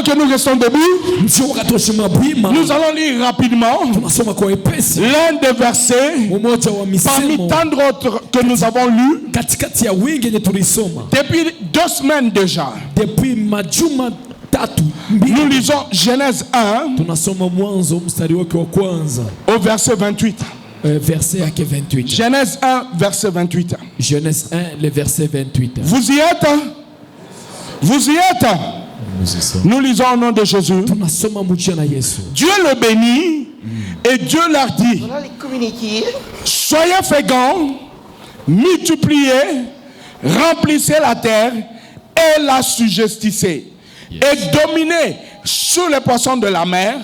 que nous restons debout, nous allons lire rapidement l'un des versets parmi tant d'autres que nous avons lus depuis 2 semaines déjà. Nous lisons Genèse 1 au verset 28. Genèse 1, verset 28. Genèse 1, le verset 28. Vous y êtes? Vous y êtes? Nous lisons au nom de Jésus. Dieu le bénit et Dieu leur dit: soyez féconds, multipliez, remplissez la terre et la suggestisez, et dominez sur les poissons de la mer,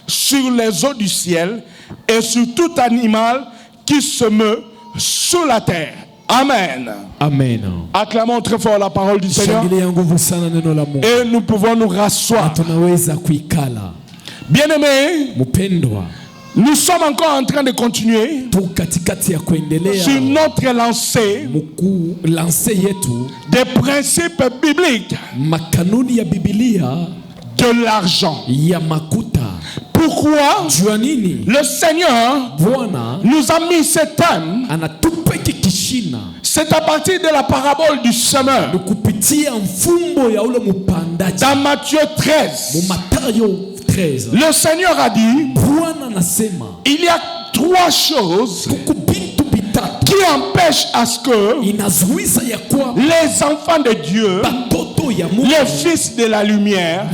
sur les eaux du ciel et sur tout animal qui se meut sur la terre. Amen. Amen. Acclamons très fort la parole du Seigneur et nous pouvons nous rasseoir. Bien-aimés, nous sommes encore en train de continuer sur notre lancée des principes bibliques de l'argent. Pourquoi le Seigneur nous a mis ce thème? C'est à partir de la parabole du semeur dans Matthieu 13. Le Seigneur a dit: il y a 3 choses qui empêchent à ce que les enfants de Dieu, les fils de la lumière,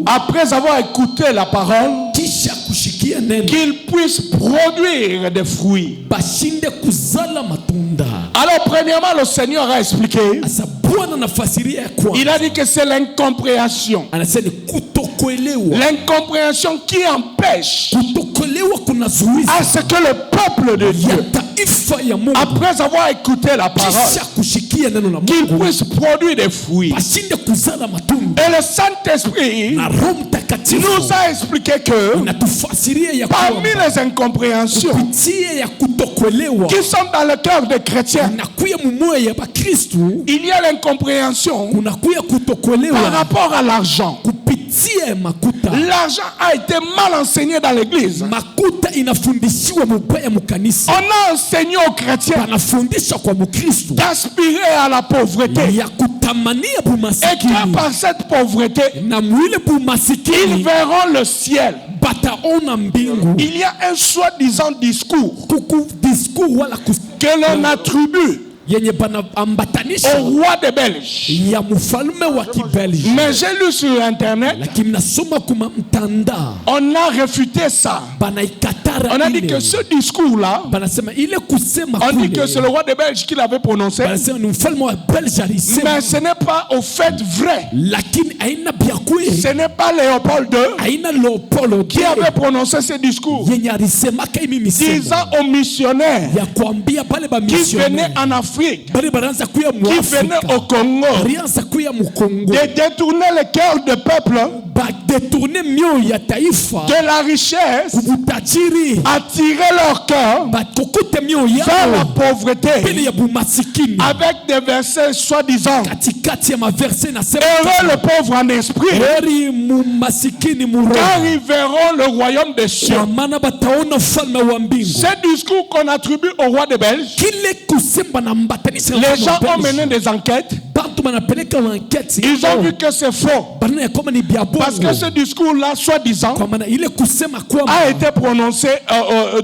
après avoir écouté la parole, qu'ils puissent produire des fruits. Alors premièrement, le Seigneur a expliqué. Il a dit que c'est l'incompréhension. L'incompréhension qui empêche à ce que le peuple de Dieu, après avoir écouté la parole, qu'il puisse produire des fruits. Et le Saint-Esprit nous a expliqué que parmi les incompréhensions qui sont dans le cœur des chrétiens, il y a l'incompréhension par rapport à l'argent. L'argent a été mal enseigné dans l'église. On a enseigné aux chrétiens d'aspirer à la pauvreté. Et que par cette pauvreté, ils verront le ciel. Il y a un soi-disant discours que l'on attribue au roi des Belges. Mais j'ai lu sur internet, on a réfuté ça. On a dit que ce discours-là, on dit que c'est le roi des Belges qui l'avait prononcé. Mais ce n'est pas au fait vrai. Ce n'est pas Léopold II qui avait prononcé ce discours, disant aux missionnaires qui venaient en Afrique, qui venaient au Congo, de détourner le cœur du peuple de la richesse, attirer leur cœur vers la pauvreté, avec des versets soi-disant: heureux le pauvre en esprit, car ils verront le royaume des cieux. Ce discours qu'on attribue au roi des Belges, les gens ont mené des enquêtes. Ils ont vu que c'est faux. Parce que ce discours-là, soi-disant, a été prononcé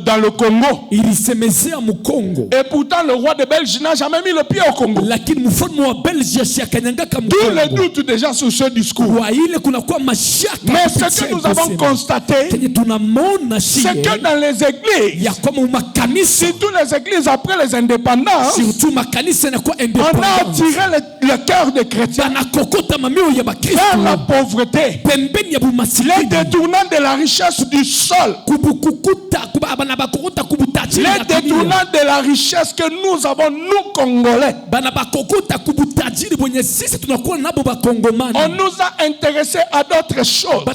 dans le Congo. Et pourtant, le roi des Belges n'a jamais mis le pied au Congo. Tous les doutes déjà sur ce discours. Mais ce que nous avons constaté, c'est que dans les églises, surtout les églises après les indépendances, on a attiré le cœur des chrétiens vers la pauvreté, les détournant de la richesse du sol Les détournants de la richesse que nous avons, nous Congolais. On nous a intéressés à d'autres choses.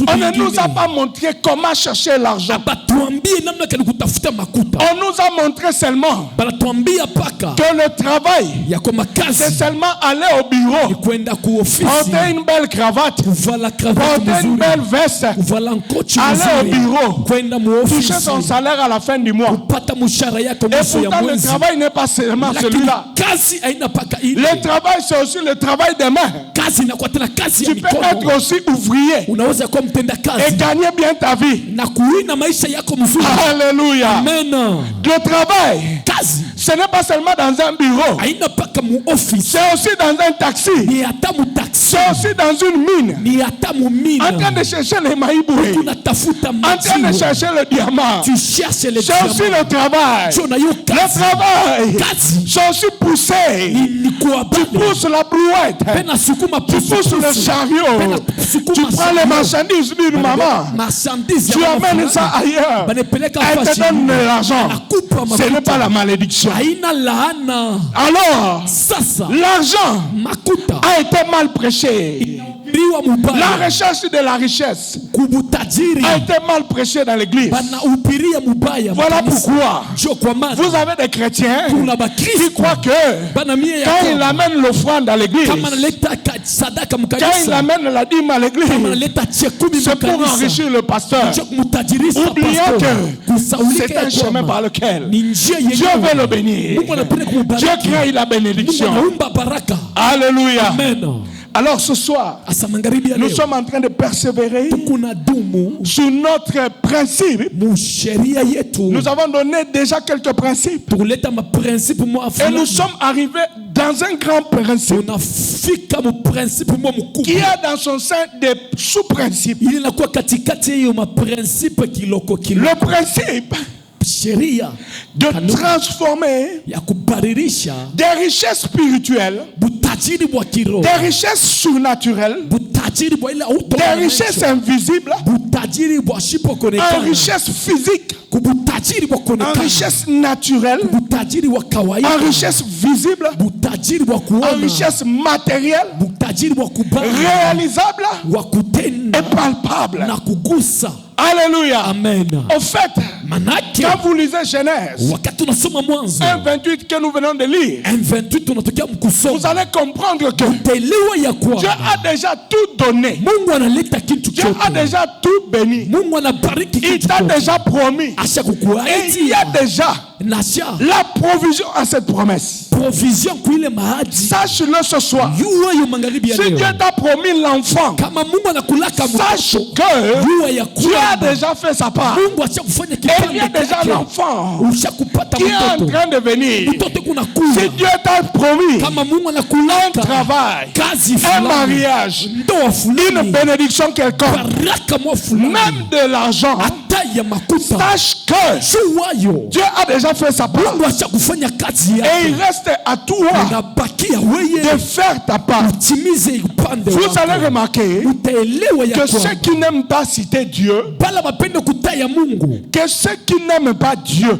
On ne nous a pas montré comment chercher l'argent. On nous a montré seulement que le travail, c'est seulement aller au bureau, porter une belle cravate, porter une belle veste, aller au bureau, toucher son salaire à la fin du mois. Et pourtant le travail n'est pas seulement celui-là. Le travail, c'est aussi le travail des mains. Tu peux être aussi ouvrier et gagner bien ta vie. Alléluia. Amen. Le travail, ce n'est pas seulement dans un bureau. C'est aussi dans un taxi. C'est aussi dans une mine. En train de chercher les maïboués. En train de chercher le diamant. C'est aussi le travail. Le travail, c'est aussi pousser. Tu pousses la brouette. Tu pousses le chariot. Tu prends les marchandises d'une maman. Tu amènes ça ailleurs. Elle te donne de l'argent. Ce n'est pas la malédiction. Alors, l'argent a été mal prêché. La recherche de la richesse a été mal prêchée dans l'église. Voilà pourquoi vous avez des chrétiens qui croient que quand ils amènent l'offrande à l'église, quand ils amènent la dîme à l'église, c'est pour enrichir le pasteur, oubliant que c'est un chemin par lequel Dieu veut le bénir. Dieu crée la bénédiction. Alléluia. Amen. Alors ce soir, nous sommes en train de persévérer sur notre principe. Nous avons donné déjà quelques principes. Et nous sommes arrivés dans un grand principe qui a dans son sein des sous-principes. Le principe de transformer des richesses spirituelles, des richesses surnaturelles, des richesses invisibles, en richesse physique, en richesse naturelle, en richesse visible, en richesse matérielle, réalisable et palpable. Alléluia. Amen. Au fait, quand vous lisez Genèse 1:28 que nous venons de lire, vous allez comprendre que Dieu a déjà tout donné. Dieu a déjà tout béni. Il t'a déjà promis. Et il y a déjà la provision à cette promesse. Sache-le ce soir. Si Dieu t'a promis l'enfant, sache que Dieu a déjà fait sa part. Et il y a déjà l'enfant qui est en train de venir. Si Dieu t'a promis un travail, un mariage, une bénédiction quelconque, même de l'argent, sache que Dieu a déjà fait sa part. Et il reste à toi de faire ta part. Vous allez remarquer que ceux qui n'aiment pas citer Dieu, que ceux qui n'aiment pas Dieu,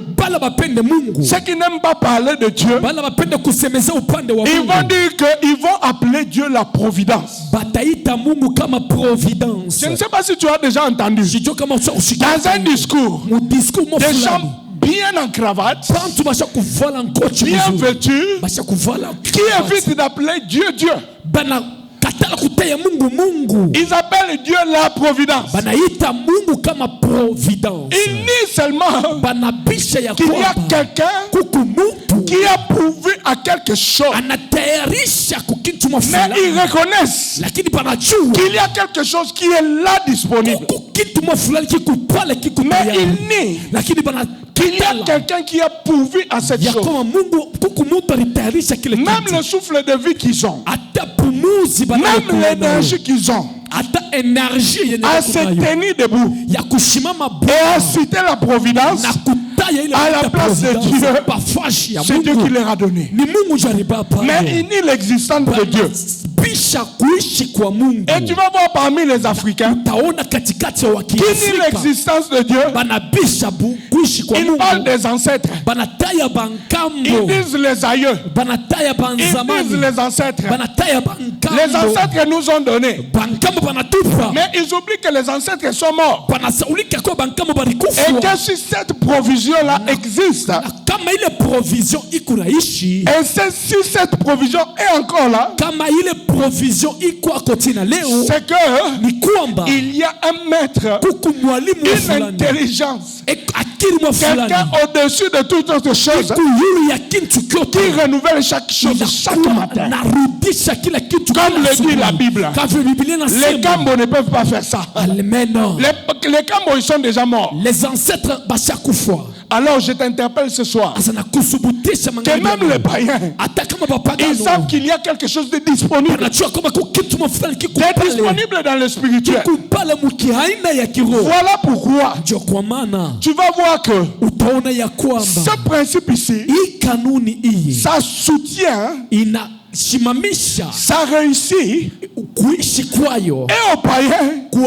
ceux qui n'aiment pas parler de Dieu, ils vont dire qu'ils vont appeler Dieu la providence. Je ne sais pas si tu as déjà entendu dans un discours des gens bien en cravate, bien vêtus, qui évitent d'appeler Dieu Dieu. Ils appellent Dieu la providence. Il nie seulement qu'il y a quelqu'un qui a prouvé à quelque chose, mais ils reconnaissent qu'il y a quelque chose qui est là disponible. Mais il nie qu'il y a quelqu'un qui a pourvu à cette chose. Même le souffle de vie qu'ils ont, même l'énergie qu'ils ont, à se tenir debout et à citer la providence à la place de Dieu, c'est Dieu qui leur a donné. Mais il nie l'existence de Dieu. Et tu vas voir parmi les Africains qui nient l'existence de Dieu. Ils parlent des ancêtres. Ils disent les aïeux. Ils disent les ancêtres. Les ancêtres nous ont donné. Mais ils oublient que les ancêtres sont morts. Et que si cette provision-là existe, et si cette provision est encore là, c'est que il y a un maître, une intelligence, quelqu'un au-dessus de toute autre chose qui renouvelle chaque chose chaque matin. Comme le dit la Bible, les Kambos ne peuvent pas faire ça. Les Kambos, ils sont déjà morts. Les ancêtres, chaque fois. Alors je t'interpelle ce soir que même les païens, ils savent qu'il y a quelque chose de disponible. C'est disponible dans le spirituel. Voilà pourquoi tu vas voir que ce principe ici, ça soutient, ça réussit et aux païens et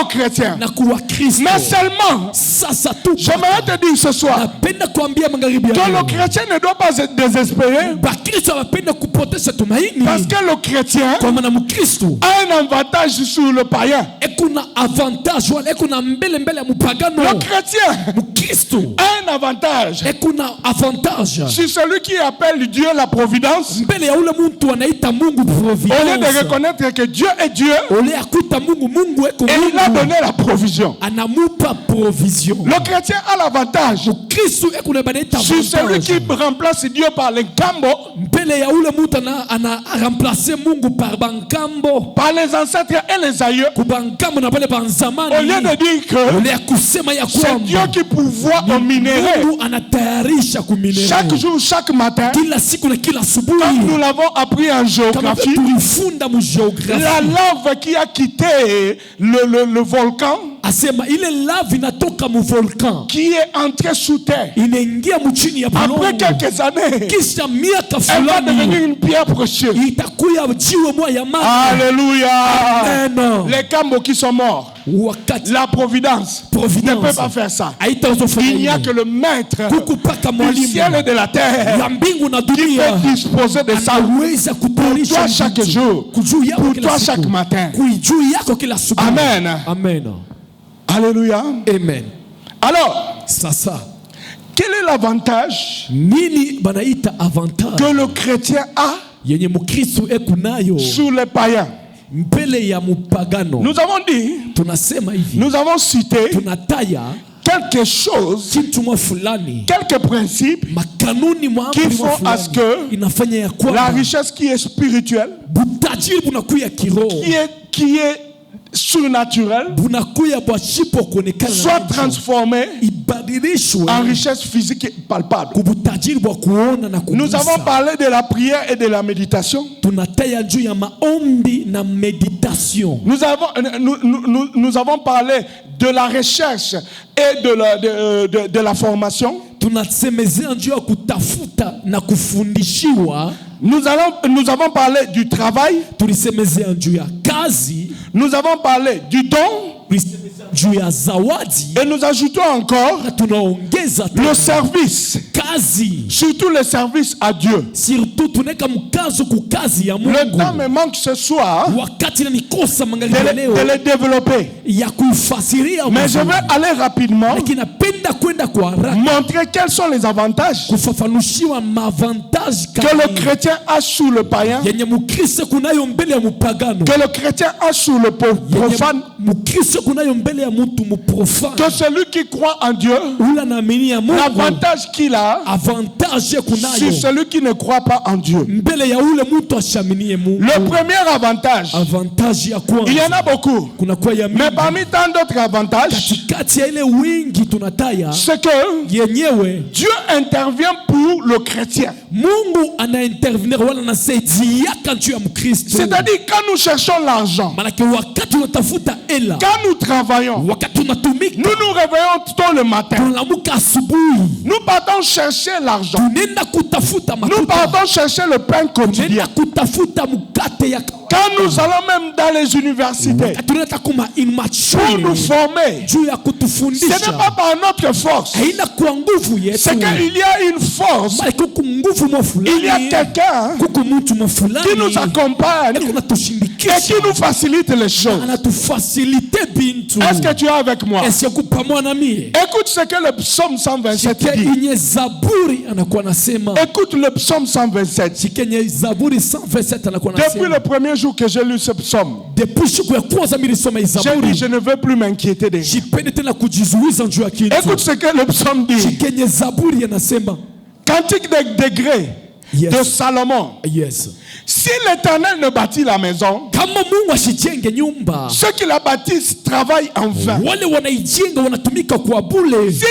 aux chrétiens. Mais seulement, j'aimerais te dire ce soir que le chrétien ne doit pas être désespéré, parce que le chrétien a un avantage sur le païen. Le chrétien a un avantage sur celui qui appelle Dieu la providence. Au lieu de reconnaître que Dieu est Dieu, et il a donné la provision. Le chrétien a l'avantage sur celui qui remplace Dieu par les Kambo, par les ancêtres et les aïeux. Au lieu de dire que c'est Dieu qui pourvoit au minerai chaque jour, chaque matin, comme nous l'avons appris en géographie, la lave qui a quitté le volcan, qui est entrée sous terre, après quelques années, elle va devenir une pierre précieuse. Alléluia. Les Kambos qui sont morts, la providence ne peut pas faire ça. Il n'y a que le maître du ciel et de la terre qui peut disposer de ça pour toi chaque jour, pour toi chaque matin. Amen. Amen. Alléluia. Amen. Alors, quel est l'avantage que le chrétien a sur les païens? Nous avons dit, nous avons cité quelque chose, quelques principes qui font à ce que la richesse qui est spirituelle, qui est surnaturelle, soit transformée en richesse physique et palpable. Nous avons parlé de la prière et de la méditation. Nous avons parlé de la recherche et de la formation. Nous avons parlé du travail. Nous avons parlé du don. Et nous ajoutons encore le service, surtout le service à Dieu. Le temps me manque ce soir de les développer. Mais je vais aller rapidement montrer quels sont les avantages que le chrétien a sur le païen, que le chrétien a sur le profane, que celui qui croit en Dieu, l'avantage qu'il a sur celui qui ne croit pas en Dieu. Le premier avantage, il y en a beaucoup, mais parmi tant d'autres avantages, c'est que Dieu intervient pour le chrétien. C'est-à-dire quand nous cherchons l'argent, quand nous travaillons, nous nous réveillons tôt le matin, nous partons chercher chercher l'argent. Nous partons chercher le pain quotidien. Quand nous allons même dans les universités pour nous former, ce n'est pas par notre force. C'est qu'il y a une force. Il y a quelqu'un qui nous accompagne et qui nous facilite les choses. Est-ce que tu es avec moi? Écoute ce que le psaume 127 dit. Écoute le psaume 127. Depuis le premier jour que j'ai lu ce psaume, j'ai dit je ne veux plus m'inquiéter de rien. Écoute ce que le psaume dit. Cantique des degrés de Salomon. Si l'Éternel ne bâtit la maison, ceux qui la bâtissent travaillent en vain. Si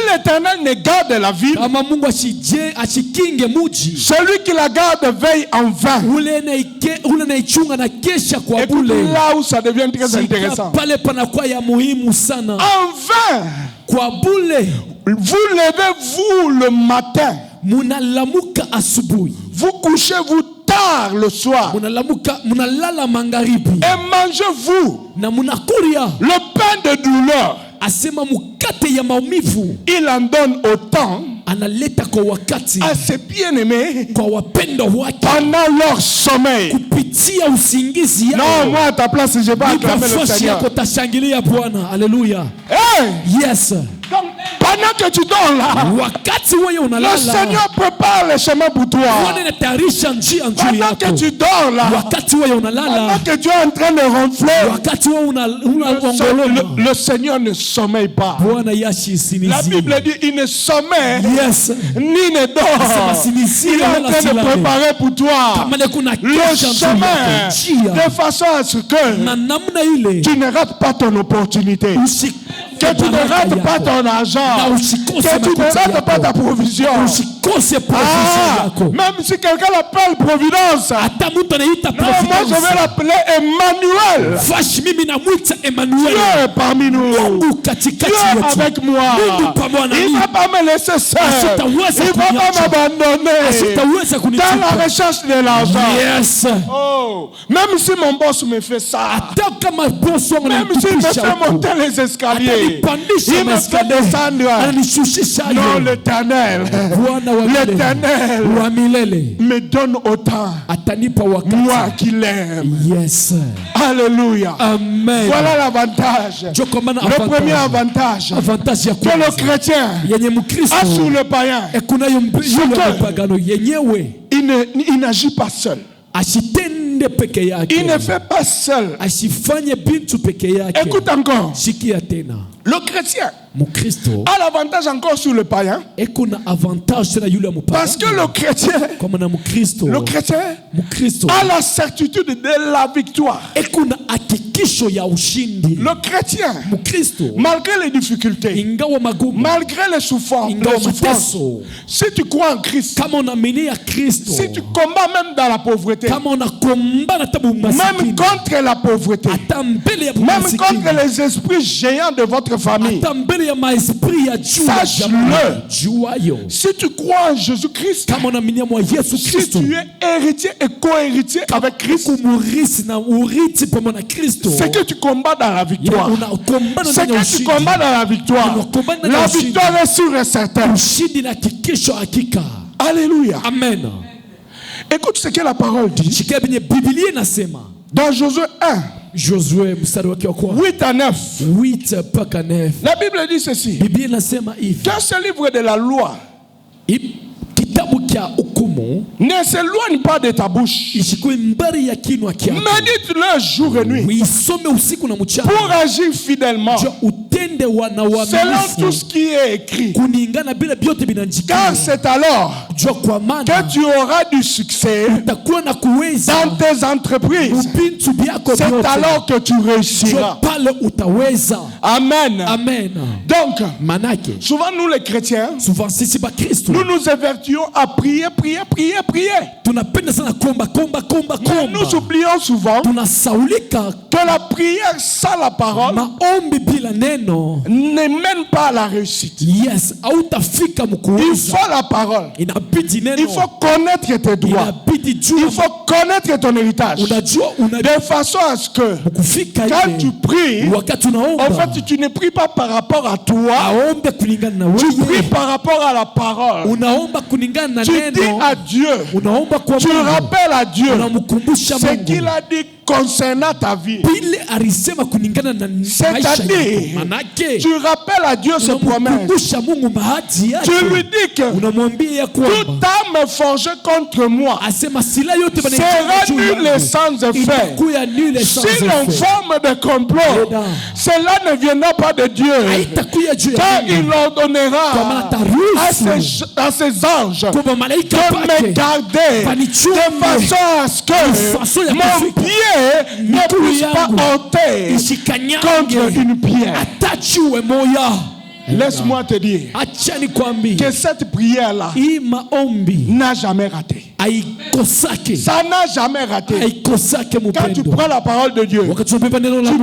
l'Éternel ne garde la ville, celui qui la garde veille en vain. Écoute là où ça devient très intéressant. En vain, vous levez-vous le matin, vous couchez-vous tard le soir, et mangez-vous le pain de douleur. Il en donne autant à ses bien-aimés pendant leur sommeil. Non, moi à ta place, je vais acclamer le Seigneur. Hey! Yes. Donc, pendant que tu dors là, le Seigneur prépare le chemin pour toi. Pendant que tu dors là, pendant que tu es en train de ronfler, le Seigneur ne sommeille pas. La Bible dit il ne sommeille ni ne dort. Il est en train de préparer pour toi le chemin de façon à ce que tu ne rates pas ton opportunité, que tu ne rates pas ton argent, que tu ne rates pas ta provision. Même si quelqu'un l'appelle Providence, moi je vais l'appeler Emmanuel. Dieu est parmi nous. Dieu est avec moi. Il ne va pas me laisser seul. Il ne va pas m'abandonner dans la recherche de l'argent. Oh. Même si mon boss me fait ça, même s'il me fait monter les escaliers, il me fait descendre. Non, l'Éternel me donne autant, moi qui l'aime. Alléluia. Amen. Voilà l'avantage. Le premier avantage que le chrétien a sur le païen, il n'agit pas seul. Il ne fait pas seul. Écoute encore. Le chrétien a l'avantage encore sur le païen. Parce que le chrétien a la certitude de la victoire. Le chrétien, malgré les difficultés, malgré les souffrances, si tu crois en Christ, si tu combats même dans la pauvreté, même contre la pauvreté, même contre les esprits géants de votre famille, sache-le, si tu crois en Jésus-Christ, si tu es héritier et co-héritier avec Christ, c'est que tu combats dans la victoire. C'est que tu combats dans la victoire. La victoire est sûre et certaine. Alléluia. Amen. Écoute ce que la parole dit. Dans Josué 1, 8 à 9. La Bible dit ceci. Quand ce livre de la loi ne s'éloigne pas de ta bouche, médite-le jour et nuit pour agir fidèlement selon tout ce qui est écrit, car c'est alors que tu auras du succès dans tes entreprises. C'est alors que tu réussiras. Amen. Donc, souvent nous les chrétiens, nous nous évertuons à prier. Mais nous oublions souvent que la prière sans la parole ne mène pas à la réussite. Yes, Il faut la parole. Il faut connaître tes droits. Il faut connaître ton héritage. De façon à ce que quand tu pries, en fait, tu ne pries pas par rapport à toi. Tu pries par rapport à la parole. Tu dis à Dieu. Tu rappelles à Dieu ce qu'il a dit concernant ta vie. C'est-à-dire, tu rappelles à Dieu ses promesses. Tu lui dis que toute âme forgée contre moi sera nulle et sans effet. Si l'on forme de complot, cela ne viendra pas de Dieu. Car il ordonnera à ses anges de me garder de façon à ce que mon pied ne puisse pas ôter contre une pierre. Laisse-moi te dire que cette prière-là n'a jamais raté. Ça n'a jamais raté. Quand tu prends la parole de Dieu, tu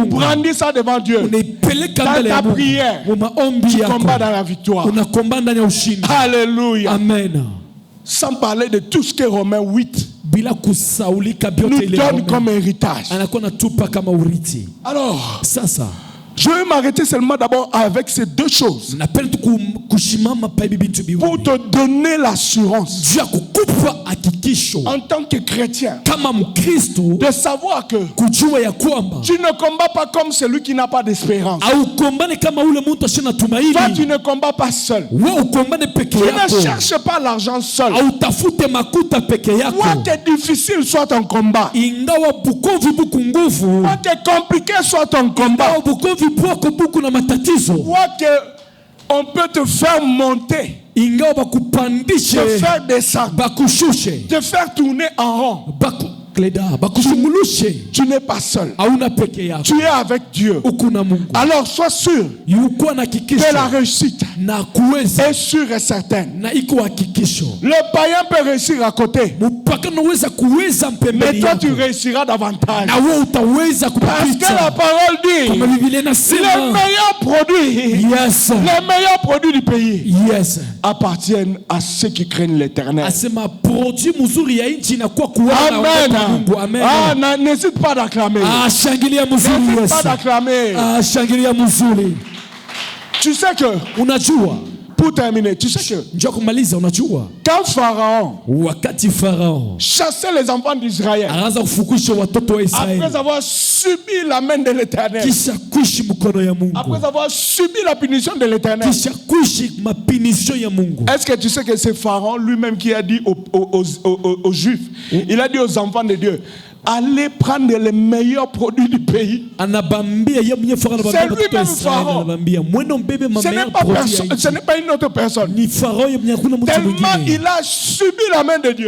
brandis ça devant Dieu. Dans ta prière, tu combats dans la victoire. Alléluia. Amen. Sans parler de tout ce que Romains 8 nous donne comme héritage. Alors, je vais m'arrêter seulement d'abord avec ces deux choses pour te donner l'assurance en tant que chrétien de savoir que tu ne combats pas comme celui qui n'a pas d'espérance. Toi, tu ne combats pas seul. Tu ne cherches pas l'argent seul. Quoique difficile soit ton combat, quoique compliqué soit ton combat, on peut te faire monter, te faire descendre, te faire tourner en rond. Tu n'es pas seul. Tu es avec Dieu. Alors sois sûr que la réussite est sûre et certaine. Le païen peut réussir à côté, mais toi tu réussiras davantage. Parce que la parole dit les meilleurs produits du pays appartiennent à ceux qui craignent l'Éternel. Amen. Amen. Ah, n'hésite pas d'acclamer. N'hésite pas d'acclamer. Tu sais que, pour terminer, tu sais que quand Pharaon chassait les enfants d'Israël après avoir subi la main de l'Éternel, après avoir subi la punition de l'Éternel, est-ce que tu sais que c'est Pharaon lui-même qui a dit aux Juifs, il a dit aux enfants de Dieu, allez prendre les meilleurs produits du pays. C'est lui-même Pharaon. Ce n'est pas une autre personne. Tellement il a subi la main de Dieu.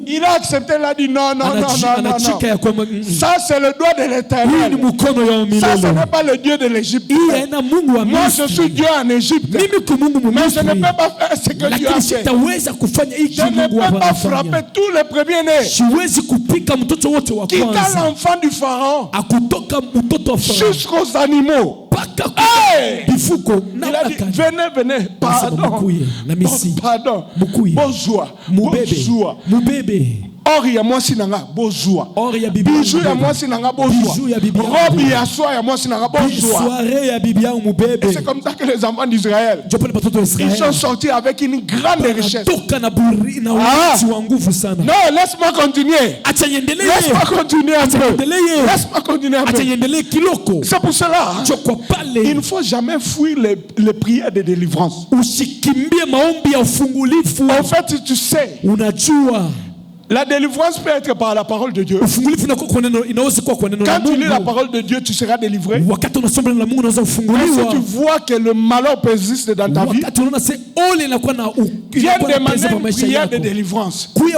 Il a accepté, il a dit non. Ça c'est le doigt de l'Éternel. Ça ce n'est pas le Dieu de l'Égypte. Moi je suis Dieu en Égypte. Mais je ne peux pas faire ce que Dieu a fait. Je ne peux pas frapper tous les premiers-nés. Quitte l'enfant du Pharaon jusqu'aux animaux. Hey! Il a dit, venez, pardon. Bonjour. Or ya mwasi nanga bozwa. Bijou ya mwasi nanga bozwa. Robe ya soie ya mwasi nanga bozwa. Et c'est comme ça que les enfants d'Israël, ils sont sortis avec une grande richesse. Non, laisse-moi continuer. C'est pour cela, il ne faut jamais fuir les prières de délivrance. En fait, tu sais, la délivrance peut être par la parole de Dieu. Quand tu lis la parole de Dieu, tu seras délivré. Mais si tu vois que le malheur persiste dans ta vie, viens demander une prière de délivrance. Parce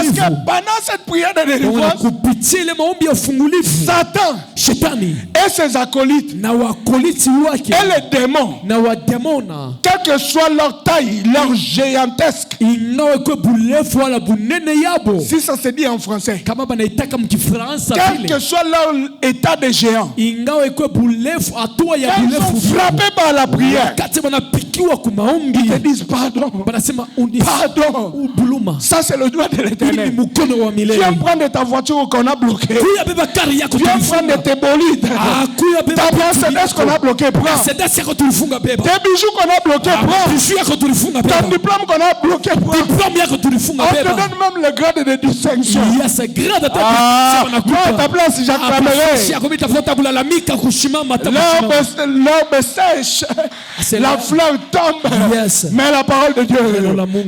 que pendant cette prière de délivrance, Satan et ses acolytes et les démons, quelle que soit leur taille, leur géantesque. Si ça se dit en français, quel que soit leur état de géant, ils sont frappés par la prière. Ils te disent pardon. Pardon. Ça c'est le doigt de l'Éternel. Viens prendre ta voiture qu'on a bloquée. Viens prendre tes bolides. Ta Mercedes qu'on a bloquée, prends. Tes bijoux qu'on a bloqués, prends. Ton diplôme qu'on a bloqué, prends. On te donne même le grade de distinction. Moi, à ta place, j'acclamerai. L'herbe sèche, la fleur tombe. Mais la parole de Dieu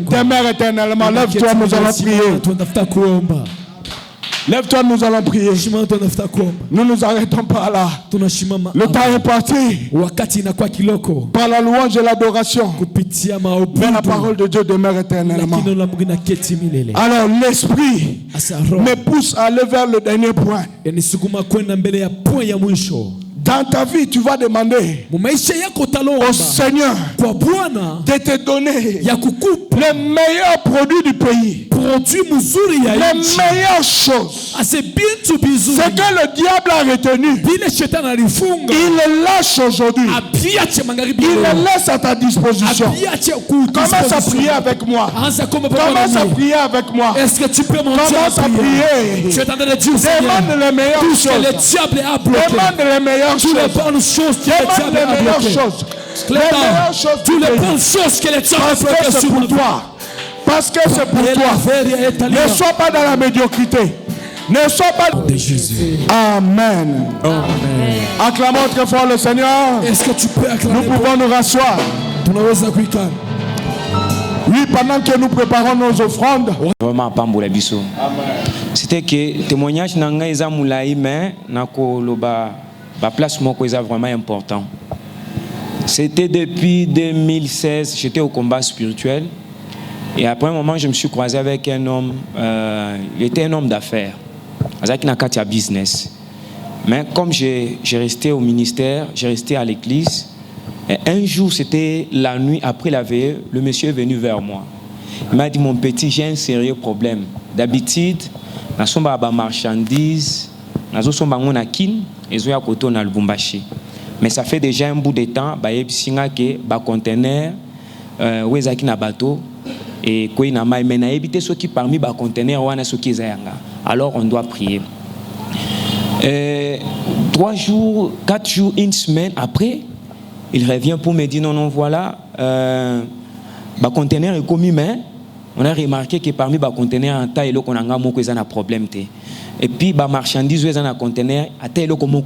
demeure éternellement. Lève-toi, nous allons prier. Lève-toi, nous allons prier. Nous nous arrêtons par là. Le temps est parti. Par la louange et l'adoration. Mais la parole de Dieu demeure éternellement. Alors l'esprit me pousse à aller vers le dernier point. Dans ta vie, tu vas demander au Seigneur de te donner les meilleurs produits du pays, les meilleures choses. Ce que le diable a retenu, il le lâche aujourd'hui. Il le laisse à ta disposition. Commence à prier avec moi. Commence à prier avec moi. Commence à prier. Demande les meilleures choses. Demande les meilleures choses. Les bonnes choses que les meilleures choses. Les meilleures choses. Toutes les bonnes choses que les parce que c'est pour toi. Parce que c'est pour toi. Ne sois pas dans la médiocrité. Ne sois pas de Jésus. Amen. Amen. Acclamons très fort le Seigneur. Est-ce que tu peux acclamer? Nous pouvons nous rasseoir. Oui, pendant que nous préparons nos offrandes. Vraiment pas pour la biso. C'était que témoignage nanga eza moulaï mais nako loba ba place moko eza vraiment important. C'était depuis 2016, j'étais au combat spirituel et après un moment je me suis croisé avec un homme, il était un homme d'affaires. Avec nakati a business. Mais comme j'ai resté au ministère, j'ai resté à l'église. Et un jour, c'était la nuit après la veille, le monsieur est venu vers moi. Il m'a dit, mon petit, j'ai un sérieux problème. D'habitude, nous sommes à marchandises, nous sommes à Monakin, et nous sommes à côté de Lubumbashi. Mais ça fait déjà un bout de temps, il y a un conteneur, où il y a un bateau, et il y a un ceux qui parmi les conteneurs, alors on doit prier. 3 jours, 4 jours, 1 semaine après, il revient pour me dire non, voilà, le conteneur est commis, mais on a remarqué que parmi les conteneurs, en taille, on a un problème. Et puis, les marchandises, ils ont un conteneur, à taille, on a un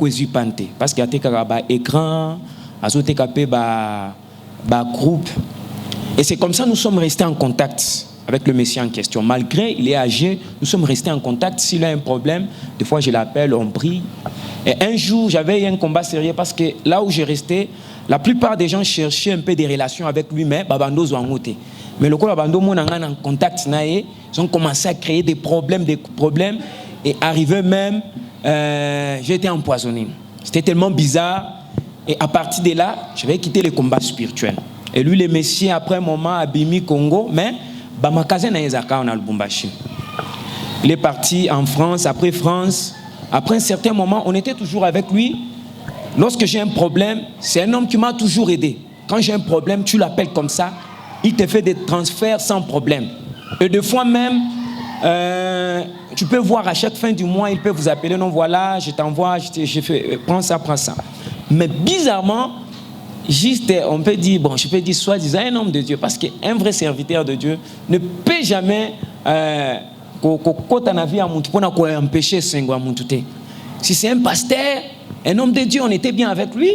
parce qu'il y a un écran, un groupe. Et c'est comme ça que nous sommes restés en contact avec le Messie en question. Malgré il est âgé, nous sommes restés en contact. S'il a un problème, des fois je l'appelle, on prie. Et un jour, j'avais eu un combat sérieux parce que là où j'ai resté, la plupart des gens cherchaient un peu des relations avec lui, mais Babando Zouangote. Mais le coup Babando, mon en contact, ils ont commencé à créer des problèmes, et arrivé même, j'ai été empoisonné. C'était tellement bizarre. Et à partir de là, je vais quitter les combats spirituels. Et lui, le Messie, après un moment, a Bimi Congo, mais il est parti en France. Après un certain moment, on était toujours avec lui. Lorsque j'ai un problème, c'est un homme qui m'a toujours aidé. Quand j'ai un problème, tu l'appelles comme ça, il te fait des transferts sans problème. Et des fois même, tu peux voir à chaque fin du mois, il peut vous appeler, non voilà, je t'envoie, je fais, prends ça. Mais bizarrement, juste, on peut dire, bon, je peux dire soi-disant un homme de Dieu, parce qu'un vrai serviteur de Dieu ne peut jamais empêcher. Si c'est un pasteur, un homme de Dieu, on était bien avec lui.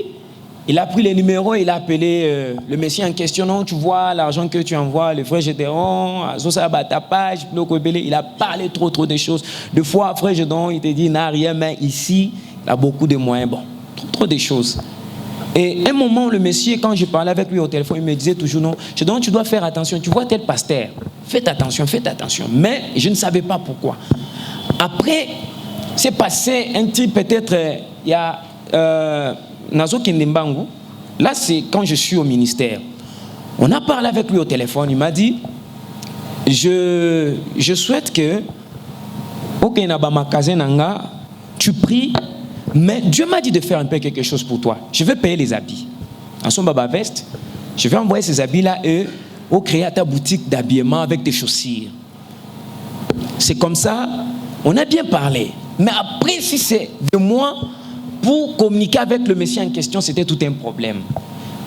Il a pris les numéros, il a appelé le Messie en question. Non, tu vois l'argent que tu envoies, le frère Gédéon, il a parlé trop de choses. Des fois, frère Gédéon, il te dit, il n'a rien, mais ici, il a beaucoup de moyens. Bon, trop de choses. Et un moment, le Messie, quand je parlais avec lui au téléphone, il me disait toujours non, tu dois faire attention. Tu vois tel pasteur, faites attention. Mais je ne savais pas pourquoi. Après, c'est passé un truc, peut-être il y a Nazo Kendembangu, là c'est quand je suis au ministère. On a parlé avec lui au téléphone, il m'a dit, je souhaite que, ok, tu pries, mais Dieu m'a dit de faire un peu quelque chose pour toi. Je vais payer les habits. En son baba veste, je vais envoyer ces habits-là au créer ta boutique d'habillement avec des chaussures. C'est comme ça, on a bien parlé. Mais après, si c'est de moi, pour communiquer avec le monsieur en question, c'était tout un problème.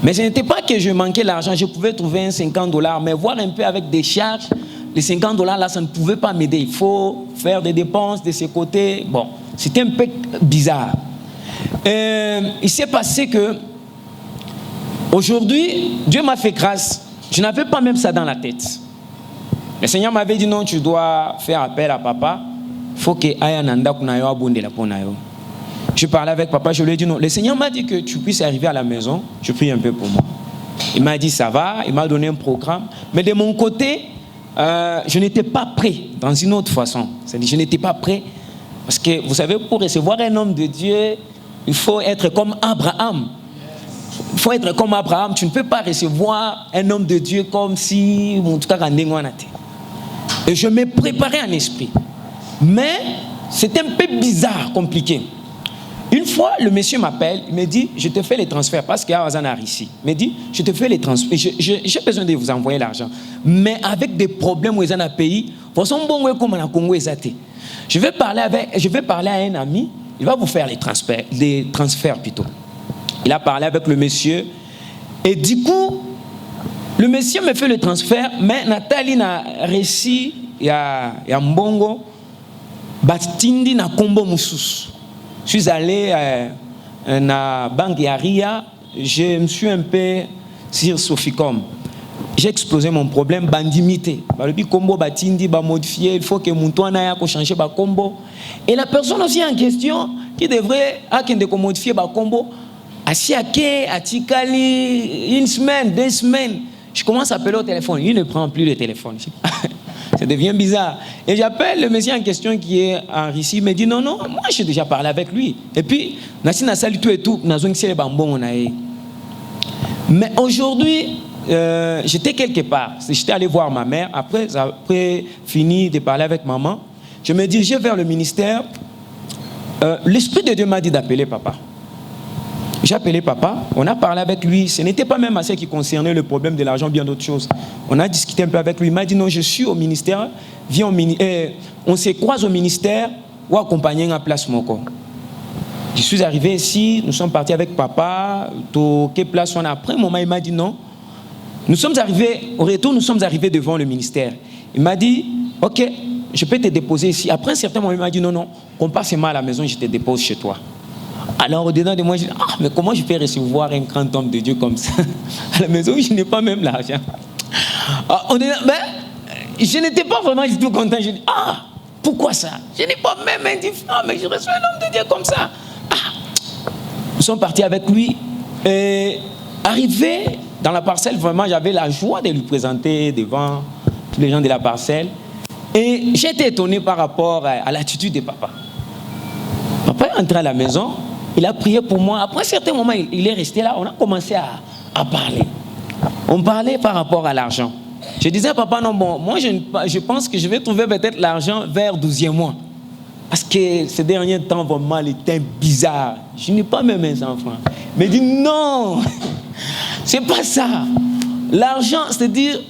Mais ce n'était pas que je manquais l'argent, je pouvais trouver un $50, mais voir un peu avec des charges, les $50 là, ça ne pouvait pas m'aider. Il faut faire des dépenses de ses côtés. Bon, c'était un peu bizarre. Il s'est passé que, aujourd'hui, Dieu m'a fait grâce. Je n'avais pas même ça dans la tête. Le Seigneur m'avait dit non, tu dois faire appel à papa. Il faut que Ayananda kunayo abonde la ponayo. Je parlais avec papa, je lui ai dit non. Le Seigneur m'a dit que tu puisses arriver à la maison. Je prie un peu pour moi. Il m'a dit ça va, il m'a donné un programme. Mais de mon côté, je n'étais pas prêt dans une autre façon. C'est-à-dire, je n'étais pas prêt. Parce que vous savez, pour recevoir un homme de Dieu, il faut être comme Abraham. Il faut être comme Abraham. Tu ne peux pas recevoir un homme de Dieu comme si, en tout cas, et je me préparais en esprit. Mais c'était un peu bizarre, compliqué. Une fois, le monsieur m'appelle, il me dit, je te fais les transferts, parce qu'il y a Azanar ici. Il me dit, je te fais les transferts, j'ai besoin de vous envoyer l'argent. Mais avec des problèmes où ils ont un pays, je vais parler à un ami, il va vous faire les transferts plutôt. Il a parlé avec le monsieur, et du coup, le monsieur me fait le transfert, mais Nathalie n'a réussi, il y a Mbongo, Batindi na Kombo Moussous. Je suis allé à la banque Yaria, je me suis un peu sur Soficom. J'ai explosé mon problème, bandimité. Le combo Batindi, modifié, il faut que mon toit n'aille pas changer le combo. Et la personne aussi en question, qui devrait modifier le combo, à Siake, à Tikali, une semaine, 2 semaines. Je commence à appeler au téléphone, il ne prend plus le téléphone. Ça devient bizarre. Et j'appelle le monsieur en question qui est en Russie, il me dit non, moi j'ai déjà parlé avec lui. Et puis, Nassina salut tout et tout, mais aujourd'hui, j'étais quelque part. J'étais allé voir ma mère. Après fini de parler avec maman, je me dirigeais vers le ministère. L'Esprit de Dieu m'a dit d'appeler papa. J'ai appelé papa, on a parlé avec lui. Ce n'était pas même à ce qui concernait le problème de l'argent, bien d'autres choses. On a discuté un peu avec lui. Il m'a dit non, je suis au ministère. Viens on se croise au ministère ou accompagner en place Moko. Je suis arrivé ici, nous sommes partis avec papa. Quelle place on a? Après un moment, il m'a dit non. Nous sommes arrivés, au retour, nous sommes arrivés devant le ministère. Il m'a dit, ok, je peux te déposer ici. Après un certain moment, il m'a dit non, qu'on passe à la maison, je te dépose chez toi. Alors au-dedans de moi, je dis, mais comment je peux recevoir un grand homme de Dieu comme ça à la maison? Je n'ai pas même l'argent. Je n'étais pas vraiment du tout content. Je dis, pourquoi ça? Je n'ai pas même indifférent, mais je reçois un homme de Dieu comme ça. Nous sommes partis avec lui. Et arrivé dans la parcelle, vraiment, j'avais la joie de lui présenter devant tous les gens de la parcelle. Et j'étais étonné par rapport à l'attitude de papa. Papa est entré à la maison. Il a prié pour moi. Après un certain moment, il est resté là. On a commencé à parler. On parlait par rapport à l'argent. Je disais à papa, non, bon, moi je pense que je vais trouver peut-être l'argent vers 12e mois. Parce que ces derniers temps, vraiment, il était bizarre. Je n'ai pas même mes enfants. Mais il dit, non, c'est pas ça. L'argent, c'est-à-dire,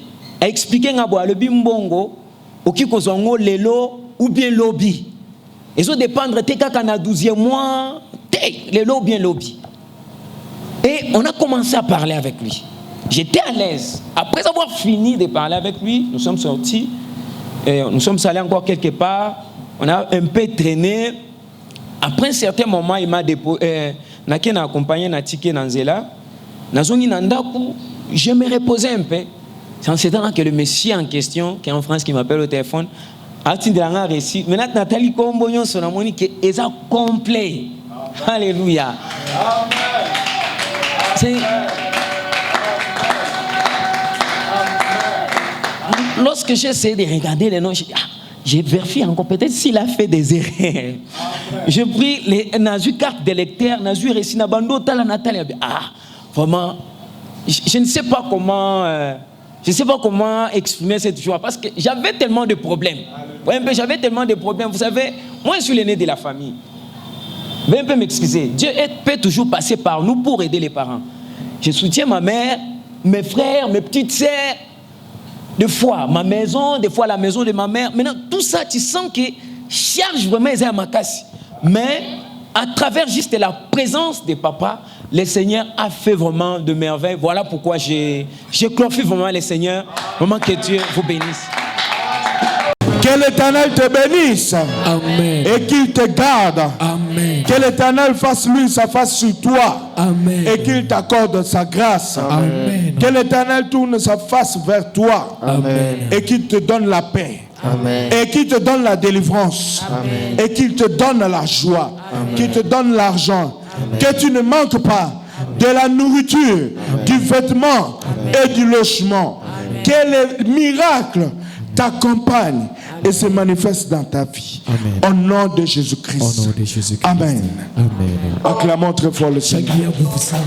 expliquer le bimbongo, au kikozongo, lelo, ou bien lobby. Et ça dépend de quand on a 12e mois, les lots bien lobby. Et on a commencé à parler avec lui. J'étais à l'aise. Après avoir fini de parler avec lui, nous sommes sortis. Et nous sommes allés encore quelque part. On a un peu traîné. Après un certain moment, il m'a déposé. N'a accompagné Natike Nanzela. Je me reposais un peu. C'est en ce temps que le monsieur en question, qui est en France, qui m'appelle au téléphone, maintenant, Nathalie Komboyon, son amoni, qui est complet. Alléluia. Amen. Lorsque j'essaie de regarder les noms, j'ai vérifié encore, peut-être s'il a fait des erreurs. J'ai pris les cartes d'électeurs, Nazu Resina Bando, Tala Nathalie. Ah, vraiment, je ne sais pas comment. Je ne sais pas comment exprimer cette joie parce que j'avais tellement de problèmes. Ouais, j'avais tellement de problèmes. Vous savez, moi je suis l'aîné de la famille. Vous pouvez m'excuser. Dieu peut toujours passer par nous pour aider les parents. Je soutiens ma mère, mes frères, mes petites sœurs. Des fois, ma maison, des fois la maison de ma mère. Maintenant, tout ça, tu sens que charge vraiment à ma casse. Mais à travers juste la présence de papa, le Seigneur a fait vraiment de merveilles. Voilà pourquoi j'ai glorifié vraiment le Seigneur. Vraiment que Dieu vous bénisse. Que l'Éternel te bénisse. Amen. Et qu'il te garde. Amen. Que l'Éternel fasse lui sa face sur toi. Amen. Et qu'il t'accorde sa grâce. Amen. Que l'Éternel tourne sa face vers toi. Amen. Et qu'il te donne la paix. Amen. Et qu'il te donne la délivrance. Amen. Et qu'il te donne la joie. Qu'il te donne l'argent. Que tu ne manques pas de la nourriture, du vêtement et du logement. Que les miracles t'accompagnent et se manifestent dans ta vie. Amen. Au nom de Jésus-Christ. Au nom de Jésus-Christ. Amen. Amen. Acclamons très fort le Seigneur. Shangilia nguvu sana.